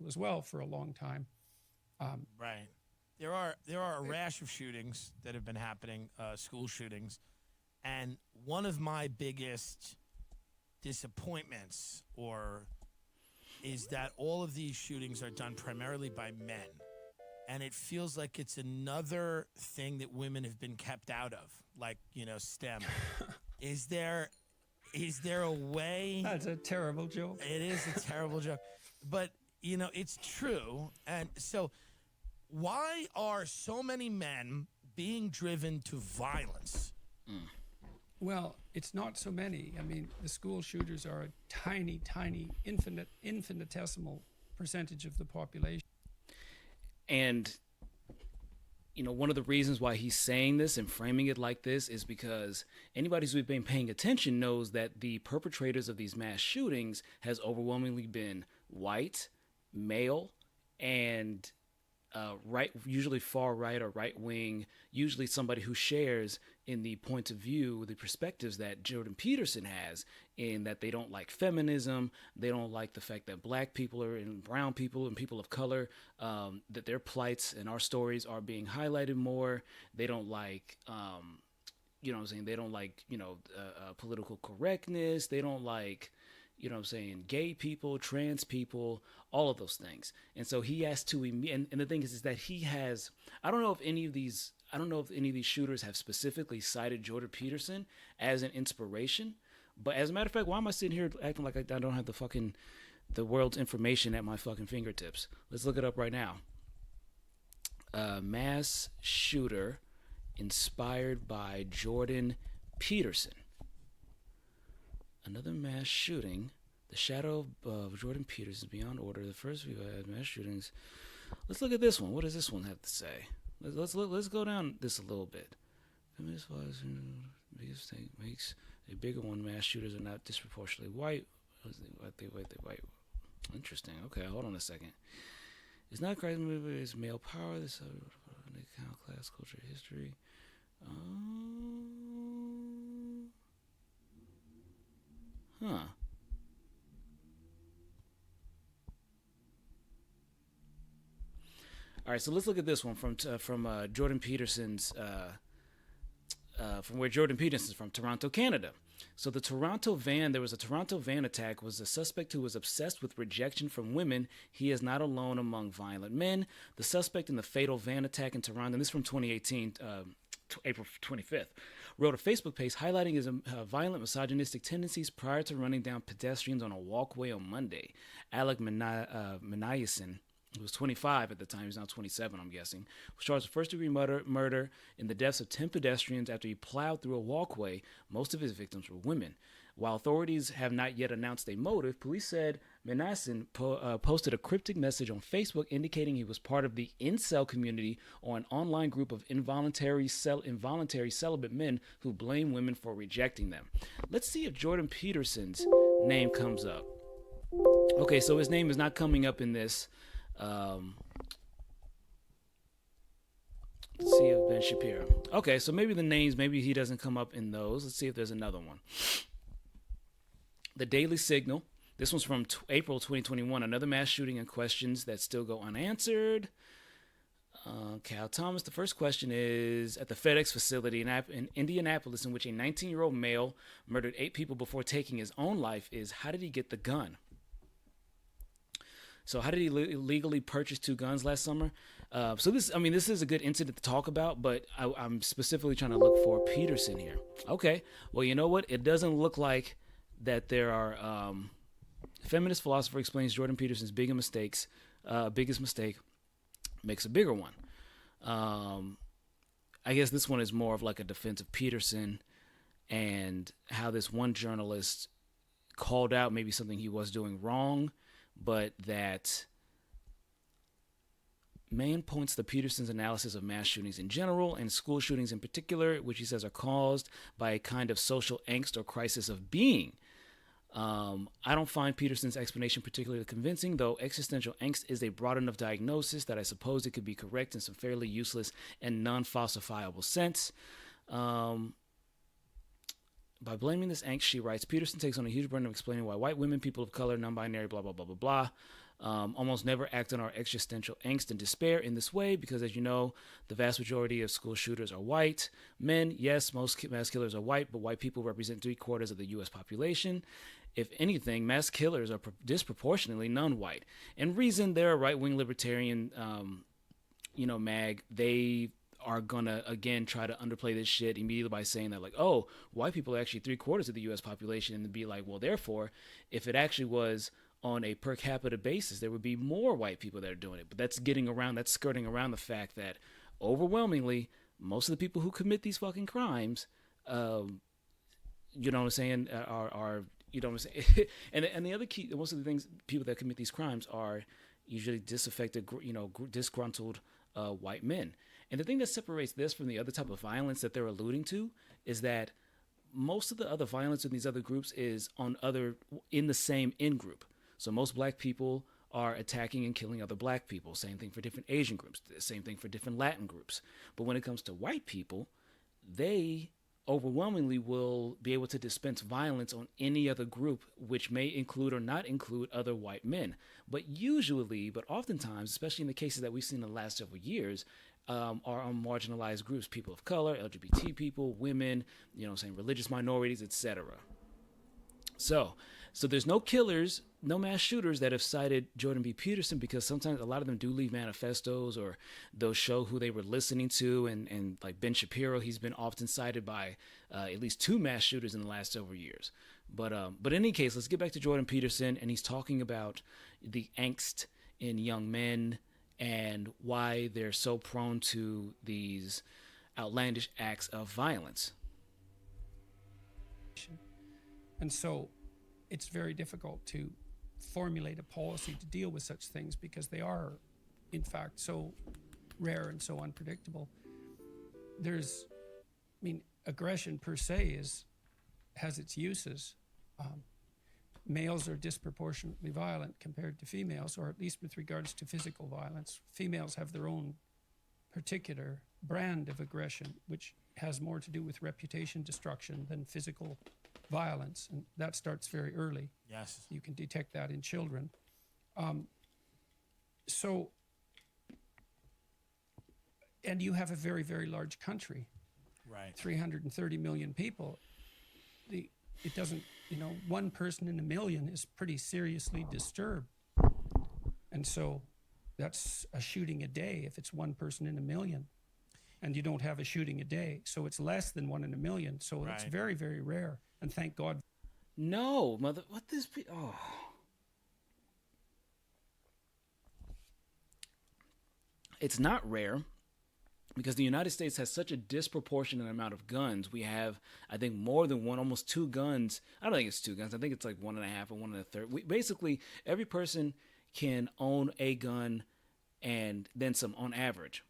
as well for a long time. Right. There are a rash of shootings that have been happening, school shootings, and one of my biggest disappointments or is that all of these shootings are done primarily by men. And it feels like it's another thing that women have been kept out of, like, STEM. Is there is there a way? That's a terrible joke. It is a terrible joke. But, it's true. And so why are so many men being driven to violence? Well, it's not so many. I mean, the school shooters are a tiny, tiny, infinitesimal percentage of the population. And one of the reasons why he's saying this and framing it like this is because anybody who's been paying attention knows that the perpetrators of these mass shootings has overwhelmingly been white, male, and right, usually far right or right wing, usually somebody who shares in the point of view, the perspectives that Jordan Peterson has, in that they don't like feminism, they don't like the fact that black people and brown people and people of color, that their plights and our stories are being highlighted more. They don't like, what I'm saying? They don't like, political correctness. They don't like, gay people, trans people, all of those things. And so he has to, and the thing is that he has, I don't know if any of these shooters have specifically cited Jordan Peterson as an inspiration. But as a matter of fact, why am I sitting here acting like I don't have the world's information at my fucking fingertips? Let's look it up right now. Mass shooter inspired by Jordan Peterson. Another mass shooting. The shadow of Jordan Peterson beyond order. The first few mass shootings. Let's look at this one. What does this one have to say? Let's go down this a little bit. Feminist fathers biggest thing makes a bigger one. Mass shooters are not disproportionately white. White. Interesting. Okay, hold on a second. It's not Christ movie. It's male power. This account class, culture, history. Huh. All right, so let's look at this one from Jordan Peterson's, from where Jordan Peterson's from, Toronto, Canada. So there was a Toronto van attack, was a suspect who was obsessed with rejection from women. He is not alone among violent men. The suspect in the fatal van attack in Toronto, and this is from 2018, April 25th, wrote a Facebook post highlighting his violent misogynistic tendencies prior to running down pedestrians on a walkway on Monday. Alec Maniason, who was 25 at the time, he's now 27, I'm guessing, was charged with first-degree murder in the deaths of 10 pedestrians after he plowed through a walkway. Most of his victims were women. While authorities have not yet announced a motive, police said Menassen posted a cryptic message on Facebook indicating he was part of the incel community, or an online group of involuntary celibate men who blame women for rejecting them. Let's see if Jordan Peterson's name comes up. Okay, so his name is not coming up in this. Let's see if Ben Shapiro. Okay, so maybe the names, maybe he doesn't come up in those. Let's see if there's another one. The Daily Signal. This one's from April 2021. Another mass shooting and questions that still go unanswered. Cal Thomas. The first question is, at the FedEx facility in Indianapolis, in which a 19-year-old male murdered 8 people before taking his own life, is how did he get the gun? So how did he legally purchase 2 guns last summer? So this is a good incident to talk about, but I'm specifically trying to look for Peterson here. Okay, well, you know what? It doesn't look like that there are. Feminist philosopher explains Jordan Peterson's biggest mistake makes a bigger one. I guess this one is more of like a defense of Peterson and how this one journalist called out maybe something he was doing wrong, but that Mann points to Peterson's analysis of mass shootings in general and school shootings in particular, which he says are caused by a kind of social angst or crisis of being. I don't find Peterson's explanation particularly convincing, though existential angst is a broad enough diagnosis that I suppose it could be correct in some fairly useless and non-falsifiable sense. By blaming this angst, she writes, Peterson takes on a huge burden of explaining why white women, people of color, non-binary, blah, blah, blah, blah, almost never act on our existential angst and despair in this way because, as you know, the vast majority of school shooters are white men. Yes, most mass killers are white, but white people represent 3/4 of the U.S. population. If anything, mass killers are disproportionately non-white. And reason they're a right-wing libertarian, mag, they are gonna again try to underplay this shit immediately by saying that, like, oh, white people are actually 3/4 of the U.S. population, and be like, well, therefore, if it actually was on a per capita basis, there would be more white people that are doing it. But that's skirting around the fact that overwhelmingly, most of the people who commit these fucking crimes, you know what I'm saying, are you know what I'm saying, and the other key, most of the things, people that commit these crimes are usually disaffected, disgruntled white men. And the thing that separates this from the other type of violence that they're alluding to is that most of the other violence in these other groups is in the same in-group. So most black people are attacking and killing other black people. Same thing for different Asian groups. Same thing for different Latin groups. But when it comes to white people, they overwhelmingly will be able to dispense violence on any other group, which may include or not include other white men. But oftentimes, especially in the cases that we've seen in the last several years, are on marginalized groups, people of color, LGBT people, women, religious minorities, etc. So there's no killers, no mass shooters that have cited Jordan B. Peterson, because sometimes a lot of them do leave manifestos, or they'll show who they were listening to. And like Ben Shapiro, he's been often cited by at least 2 mass shooters in the last several years. But in any case, let's get back to Jordan Peterson. And he's talking about the angst in young men and why they're so prone to these outlandish acts of violence. And so it's very difficult to formulate a policy to deal with such things because they are, in fact, so rare and so unpredictable. Aggression per se has its uses. Males are disproportionately violent compared to females, or at least with regards to physical violence. Females have their own particular brand of aggression, which has more to do with reputation destruction than physical violence, and that starts very early. Yes. You can detect that in children. And you have a very, very large country. Right. 330 million people. It doesn't, one person in a million is pretty seriously disturbed. And so that's a shooting a day if it's one person in a million. And you don't have a shooting a day. So it's less than 1 in a million. So Right. It's very, very rare. And thank God. No, what this? Oh. It's not rare because the United States has such a disproportionate amount of guns. We have, I think, more than one, almost 2 guns. I don't think it's 2 guns. I think it's like 1.5 or 1 1/3. Basically, every person can own a gun and then some on average.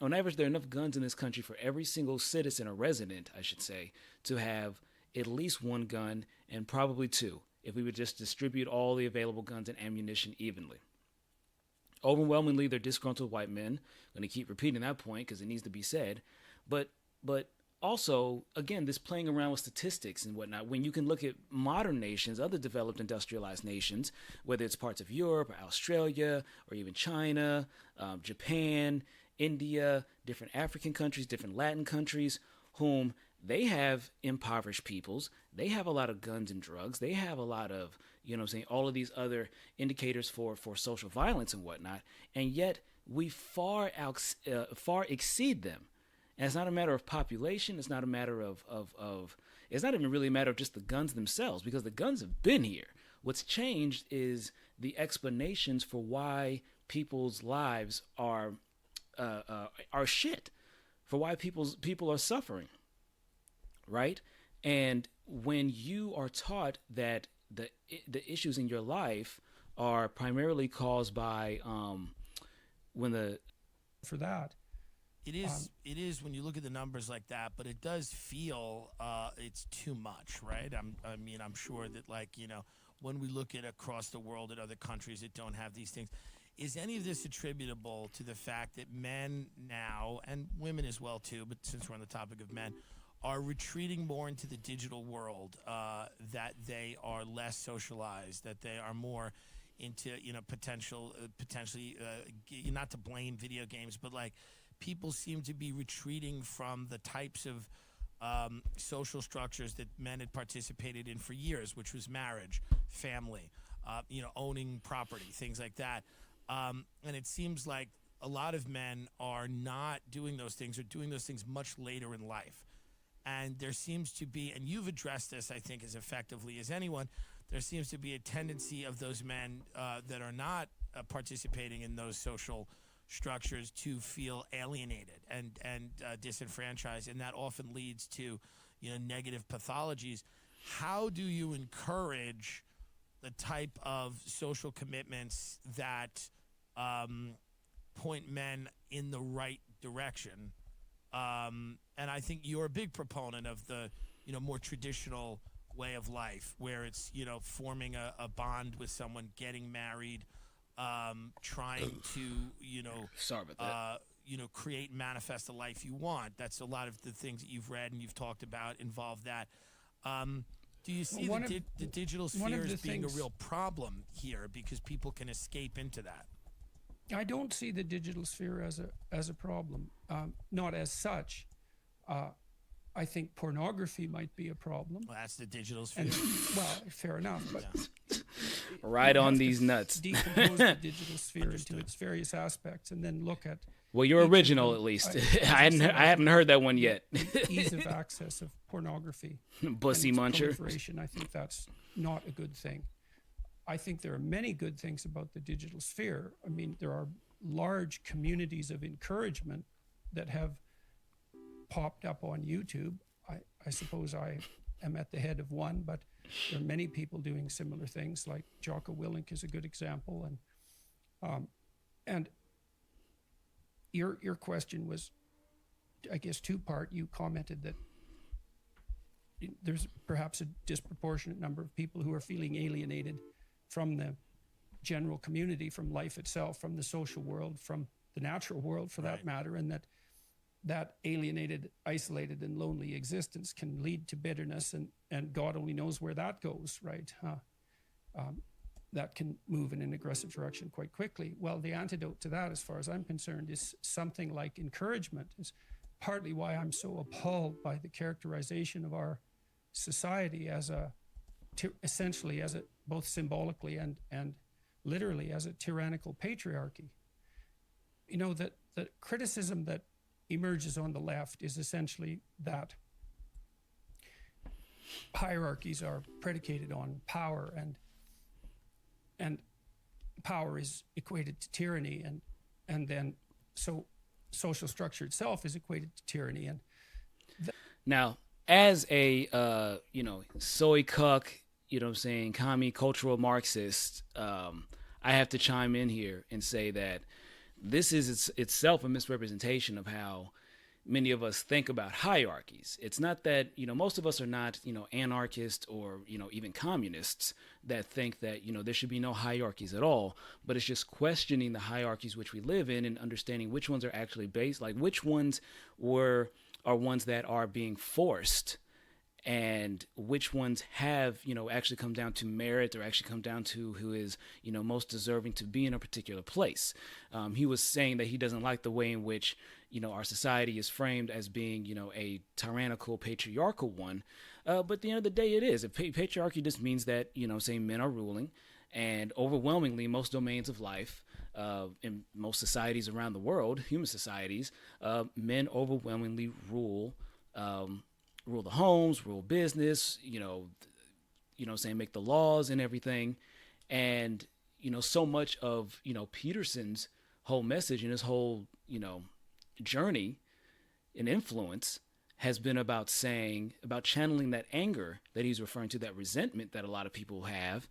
On average, there are enough guns in this country for every single citizen or resident, I should say, to have at least 1 gun and probably 2 if we would just distribute all the available guns and ammunition evenly. Overwhelmingly, they're disgruntled white men. I'm going to keep repeating that point because it needs to be said. But also, again, this playing around with statistics and whatnot, when you can look at modern nations, other developed industrialized nations, whether it's parts of Europe or Australia or even China, Japan, India, different African countries, different Latin countries, whom they have impoverished peoples. They have a lot of guns and drugs. They have a lot of, all of these other indicators for social violence and whatnot. And yet we far exceed them. And it's not a matter of population. It's not a matter of it's not even really a matter of just the guns themselves, because the guns have been here. What's changed is the explanations for why people's lives are shit, for why people are suffering. Right? And when you are taught that the issues in your life are primarily caused by It is when you look at the numbers like that, but it does feel it's too much, right? I'm sure that, when we look at across the world at other countries that don't have these things, is any of this attributable to the fact that men now, and women as well too, but since we're on the topic of men, are retreating more into the digital world, that they are less socialized, that they are more into potentially not to blame video games, but like people seem to be retreating from the types of social structures that men had participated in for years, which was marriage, family, owning property, things like that. And it seems like a lot of men are not doing those things, or doing those things much later in life. And there seems to be, and you've addressed this, I think, as effectively as anyone, there seems to be a tendency of those men that are not participating in those social structures to feel alienated and disenfranchised, and that often leads to negative pathologies. How do you encourage the type of social commitments that point men in the right direction? And I think you're a big proponent of the more traditional way of life, where it's forming a bond with someone, getting married, trying to Sorry about that. create and manifest the life you want. That's a lot of the things that you've read and you've talked about involve that. Do you see the digital sphere as being a real problem here, because people can escape into that? I don't see the digital sphere as a problem, not as such. I think pornography might be a problem. Well, that's the digital sphere. And, well, fair enough, but Right on these nuts. decompose the digital sphere into its various aspects, and then look at Well, you're each original, of at them. least. As I haven't heard that one yet. the ease of access of pornography, Bussy and its muncher. proliferation, I think that's not a good thing. I think there are many good things about the digital sphere. I mean, there are large communities of encouragement that have popped up on YouTube. I suppose I am at the head of one, but there are many people doing similar things. Like Jocko Willink is a good example, and your question was, I guess, two-part. You commented that there's perhaps a disproportionate number of people who are feeling alienated from the general community, from life itself, from the social world, from the natural world, for that matter, and that alienated, isolated, and lonely existence can lead to bitterness, and God only knows where that goes, right? That can move in an aggressive direction quite quickly. Well, the antidote to that, as far as I'm concerned, is something like encouragement. It's partly why I'm so appalled by the characterization of our society as essentially as both symbolically and literally as a tyrannical patriarchy. That the criticism that emerges on the left is essentially that hierarchies are predicated on power, and power is equated to tyranny, and then so social structure itself is equated to tyranny. And Now, as a soy cuck, commie cultural Marxist, I have to chime in here and say that this is itself a misrepresentation of how many of us think about hierarchies. It's not that, most of us are not, anarchists or, even communists that think that, there should be no hierarchies at all, but it's just questioning the hierarchies which we live in and understanding which ones are actually based, like which ones are ones that are being forced, and which ones have, actually come down to merit, or actually come down to who is, most deserving to be in a particular place. He was saying that he doesn't like the way in which, our society is framed as being, a tyrannical, patriarchal one. But at the end of the day, it is. Patriarchy just means that, say men are ruling, and overwhelmingly most domains of life, in most societies around the world, human societies, men overwhelmingly rule the homes, rule business, make the laws and everything. And, so much of, Peterson's whole message and his whole, journey and influence has been about channeling that anger that he's referring to, that resentment that a lot of people have,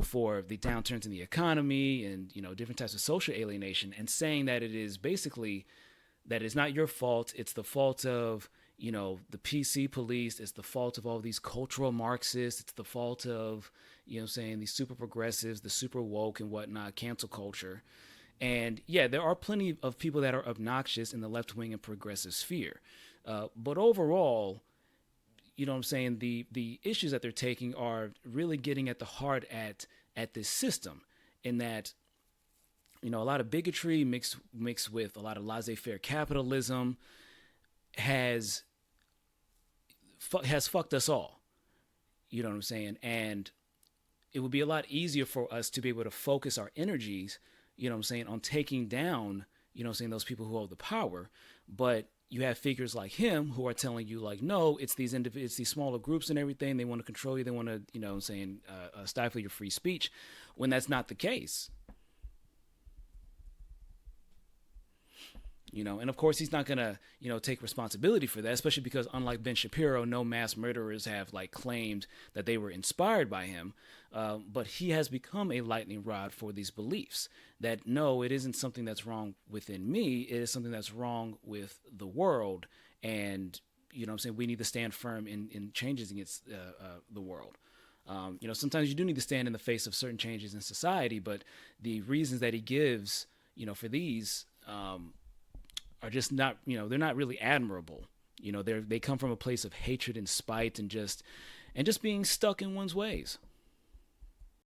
for the downturns in the economy and, different types of social alienation, and saying that it is basically that it's not your fault. It's the fault of, the PC police. It's the fault of all these cultural Marxists. It's the fault of, these super progressives, the super woke and whatnot, cancel culture. And yeah, there are plenty of people that are obnoxious in the left wing and progressive sphere. But overall, the issues that they're taking are really getting at the heart at this system. in that, you know, a lot of bigotry mixed with a lot of laissez-faire capitalism has fucked us all. You know what I'm saying? And it would be a lot easier for us to be able to focus our energies, you know what I'm saying, on taking down, you know what I'm saying, those people who hold the power. But you have figures like him who are telling you, like, no, it's these smaller groups and everything. They want to control you. They want to, you know what I'm saying, stifle your free speech, when that's not the case. You know, and of course he's not gonna, you know, take responsibility for that, especially because, unlike Ben Shapiro, no mass murderers have like claimed that they were inspired by him. But he has become a lightning rod for these beliefs that no, it isn't something that's wrong within me. It is something that's wrong with the world, and you know what I'm saying, we need to stand firm in changes against the world. You know, sometimes you do need to stand in the face of certain changes in society, but the reasons that he gives, you know, for these are just not, you know, they're not really admirable. You know, they come from a place of hatred and spite and just being stuck in one's ways.